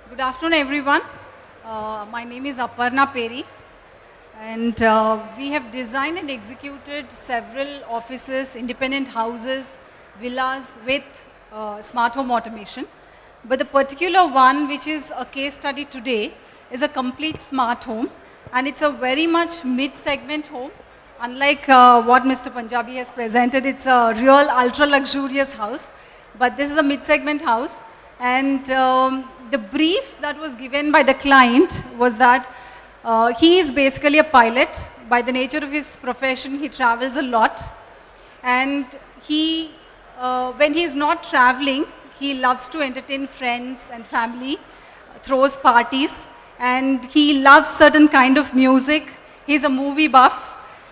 Good afternoon, everyone. My name is Aparna Peri, and we have designed and executed several offices, independent houses, villas with smart home automation. But the particular one, which is a case study today, is a complete smart home, and it's a very much mid-segment home. Unlike what Mr. Punjabi has presented, it's a real ultra-luxurious house, but this is a mid-segment house. And the brief that was given by the client was that he is basically a pilot. By the nature of his profession, he travels a lot. And when he is not traveling, he loves to entertain friends and family, throws parties, and he loves certain kind of music. He's a movie buff,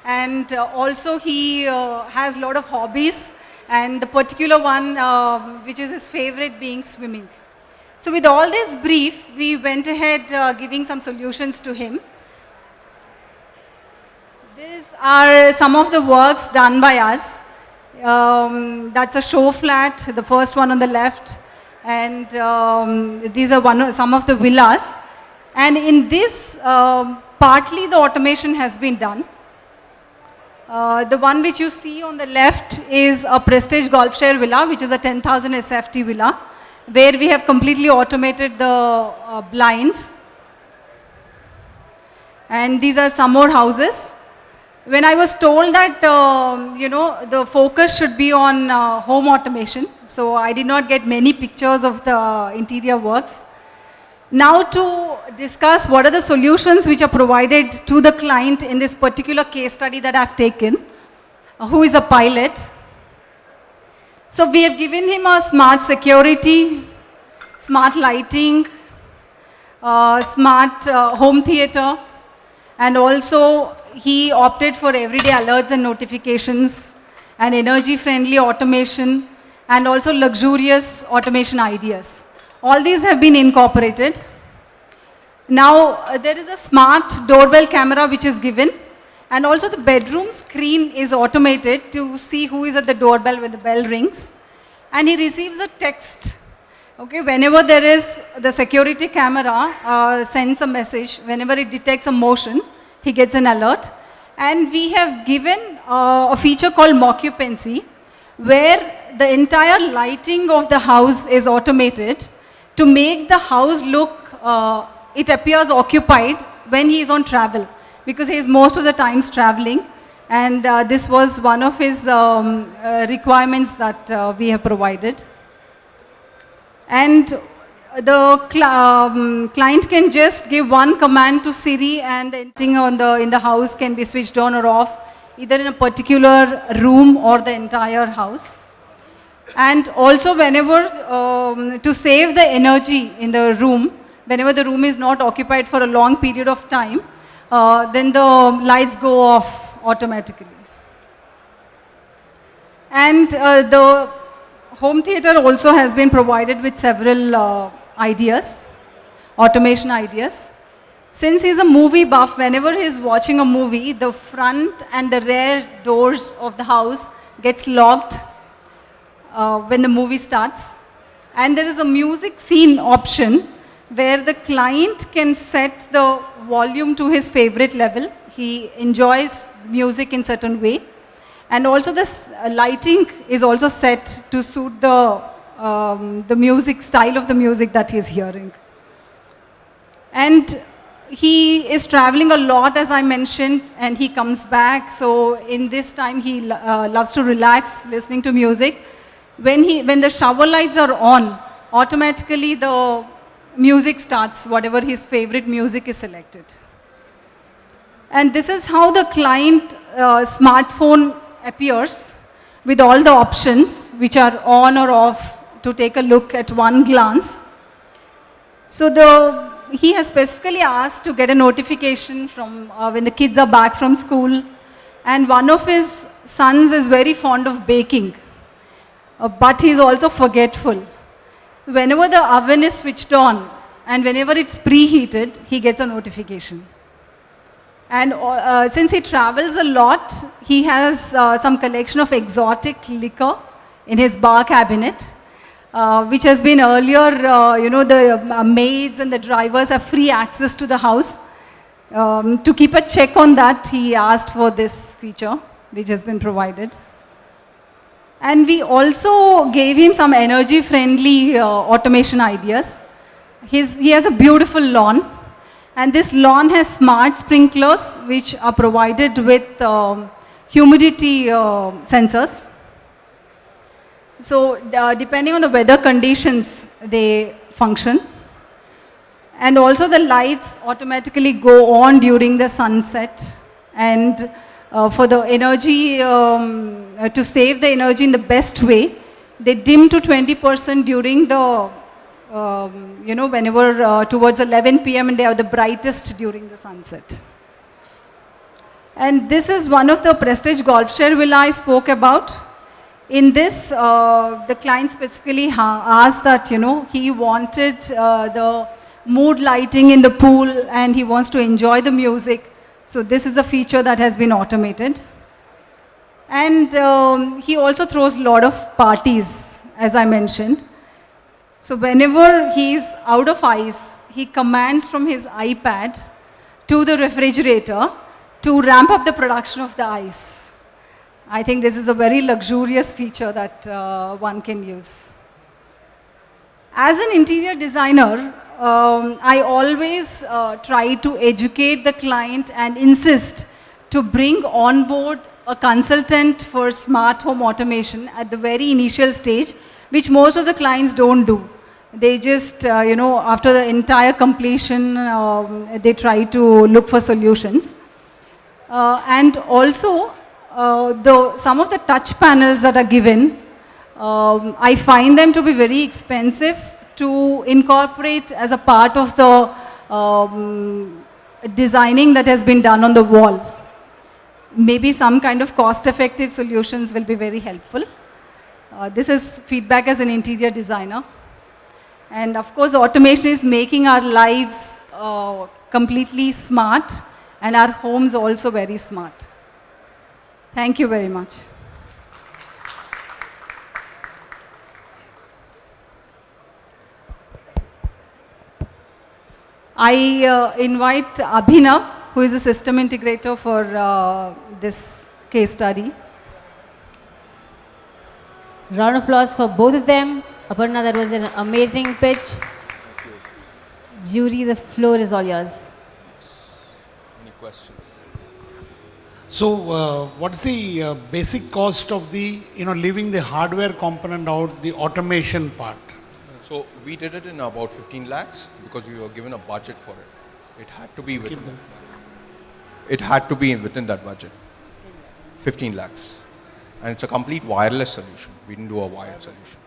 and also he has a lot of hobbies, and the particular one which is his favorite being swimming. So with all this brief, we went ahead giving some solutions to him. These are some of the works done by us. That's a show flat, the first one on the left, and these are some of the villas. And in this, partly the automation has been done. The one which you see on the left is a Prestige Golf Share Villa, which is a 10,000 SFT villa, where we have completely automated the blinds. And these are some more houses. When I was told that, the focus should be on home automation, so I did not get many pictures of the interior works. Now to discuss what are the solutions which are provided to the client in this particular case study that I've taken, who is a pilot. So we have given him a smart security, smart lighting, smart home theater, and also he opted for everyday alerts and notifications and energy-friendly automation and also luxurious automation ideas. All these have been incorporated. Now, there is a smart doorbell camera which is given, and also the bedroom screen is automated to see who is at the doorbell when the bell rings. And he receives a text. Okay, whenever there is the security camera sends a message, whenever it detects a motion, he gets an alert. And we have given a feature called occupancy, where the entire lighting of the house is automated to make the house look, it appears occupied when he is on travel, because he is most of the times traveling, and this was one of his requirements that we have provided. And the client can just give one command to Siri, and anything in the house can be switched on or off, either in a particular room or the entire house. And also whenever, to save the energy in the room, whenever the room is not occupied for a long period of time, then the lights go off automatically. And the home theater also has been provided with several ideas, automation ideas. Since he's a movie buff, whenever he's watching a movie, the front and the rear doors of the house gets locked when the movie starts. And there is a music scene option where the client can set the volume to his favorite level. He enjoys music in certain way. And also the lighting is also set to suit the music, style of the music that he is hearing. And he is traveling a lot, as I mentioned, and he comes back. So in this time, he loves to relax, listening to music. When the shower lights are on, automatically the music starts, whatever his favorite music is selected. And this is how the client smartphone appears with all the options which are on or off to take a look at one glance. So he has specifically asked to get a notification from when the kids are back from school. And one of his sons is very fond of baking. But he's also forgetful. Whenever the oven is switched on and whenever it's preheated, he gets a notification. And since he travels a lot, he has some collection of exotic liquor in his bar cabinet. which has been earlier, the maids and the drivers have free access to the house. To keep a check on that, he asked for this feature, which has been provided. And we also gave him some energy-friendly automation ideas. He has a beautiful lawn, and this lawn has smart sprinklers, which are provided with humidity sensors. So depending on the weather conditions, they function. And also the lights automatically go on during the sunset. And for the energy, to save the energy in the best way, they dim to 20% during the, whenever towards 11 p.m. and they are the brightest during the sunset. And this is one of the Prestige Golf Share Villa I spoke about. In this, the client specifically asked that, he wanted the mood lighting in the pool and he wants to enjoy the music. So this is a feature that has been automated. And he also throws a lot of parties, as I mentioned. So whenever he's out of ice, he commands from his iPad to the refrigerator to ramp up the production of the ice. I think this is a very luxurious feature that one can use. As an interior designer, I always try to educate the client and insist to bring on board a consultant for smart home automation at the very initial stage, which most of the clients don't do. They just, after the entire completion, they try to look for solutions. And also, some of the touch panels that are given, I find them to be very expensive to incorporate as a part of the designing that has been done on the wall. Maybe some kind of cost-effective solutions will be very helpful. This is feedback as an interior designer. And of course, automation is making our lives completely smart and our homes also very smart. Thank you very much. I invite Abhinav, who is a system integrator for this case study. Round of applause for both of them. Aparna, that was an amazing pitch. Jury, the floor is all yours. Any questions? So, what is the basic cost of the, leaving the hardware component out, the automation part? So we did it in about 15 lakhs because we were given a budget for it. It had to be within that budget. It had to be within that budget. 15 lakhs. And it's a complete wireless solution. We didn't do a wired solution.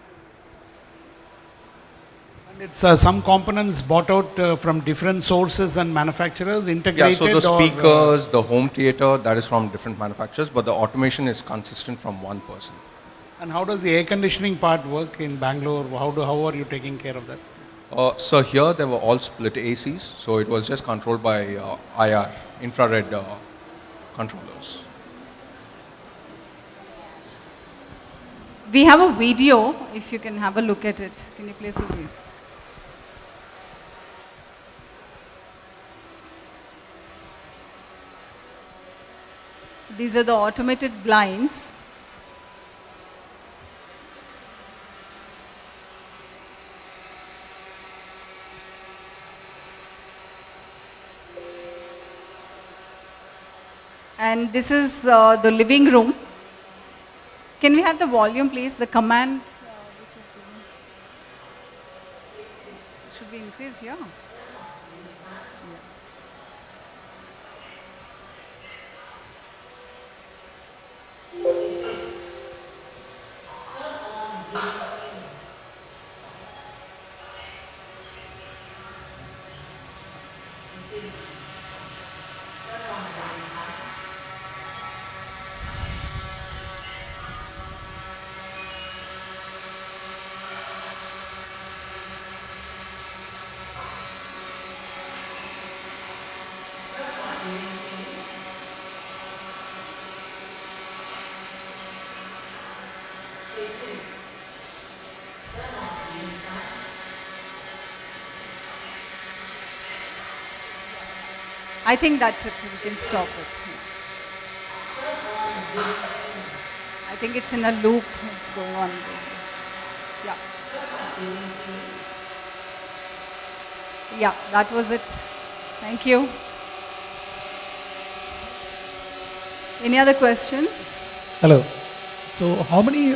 And it's some components bought out from different sources and manufacturers, integrated? Yeah, so the speakers, the home theater, that is from different manufacturers, but the automation is consistent from one person. And how does the air conditioning part work in Bangalore? How are you taking care of that? So here they were all split ACs, so it was just controlled by IR, infrared controllers. We have a video, if you can have a look at it. Can you place the video? These are the automated blinds. And this is the living room. Can we have the volume, please? The command which is given. Should we increase here? I think that's it. We can stop it. I think it's in a loop. It's going on. Yeah. Yeah, that was it. Thank you. Any other questions? Hello. So, how many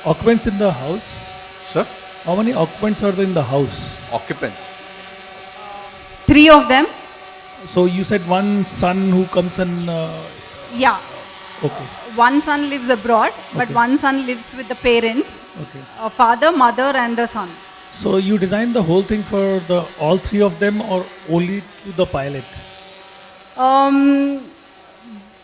occupants in the house? Sir? How many occupants are there in the house? Occupant. 3 of them. So, you said one son who comes and. Yeah. Okay. One son lives abroad, but Okay. one son lives with the parents, Okay. a father, mother, and the son. So, you designed the whole thing for the all 3 of them, or only to the pilot?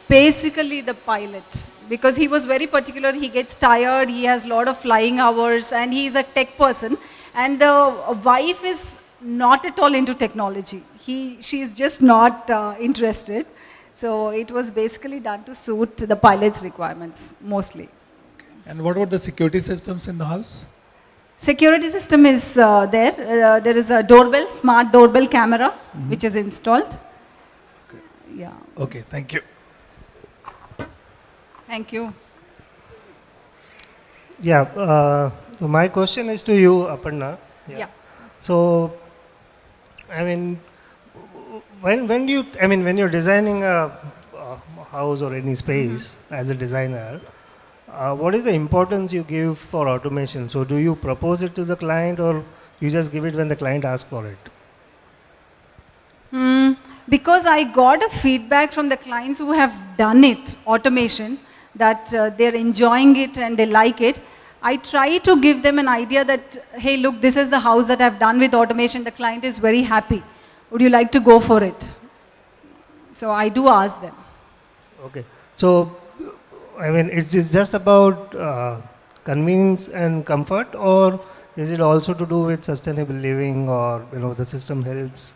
Basically the pilot, because he was very particular. He gets tired, he has a lot of flying hours, and he is a tech person, and the wife is not at all into technology. She is just not interested. So it was basically done to suit the pilot's requirements mostly. And what about the security systems in the house? Security system is there. There is a doorbell, smart doorbell camera, which is installed. Okay. Yeah. Okay, thank you. Thank you. Yeah, so my question is to you, Aparna. Yeah. So, I mean, when do you, I mean, when you're designing a house or any space as a designer, what is the importance you give for automation? So, do you propose it to the client, or you just give it when the client asks for it? Because I got a feedback from the clients who have done it, automation, that they're enjoying it and they like it. I try to give them an idea that, hey, look, this is the house that I've done with automation. The client is very happy. Would you like to go for it? So I do ask them. Okay. So, I mean, it's just about convenience and comfort, or is it also to do with sustainable living, or, you know, the system helps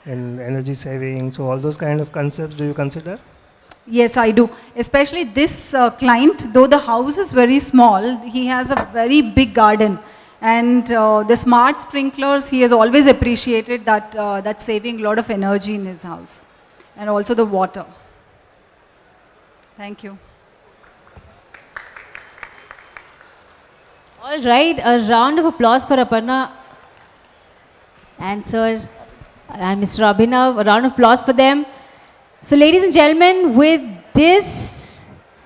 in energy saving? So all those kind of concepts, do you consider? Yes, I do. Especially this client, though the house is very small, he has a very big garden. And the smart sprinklers, he has always appreciated that that's saving a lot of energy in his house. And also the water. Thank you. All right, a round of applause for Aparna and Sir and Mr. Abhinav. A round of applause for them. So, ladies and gentlemen, with this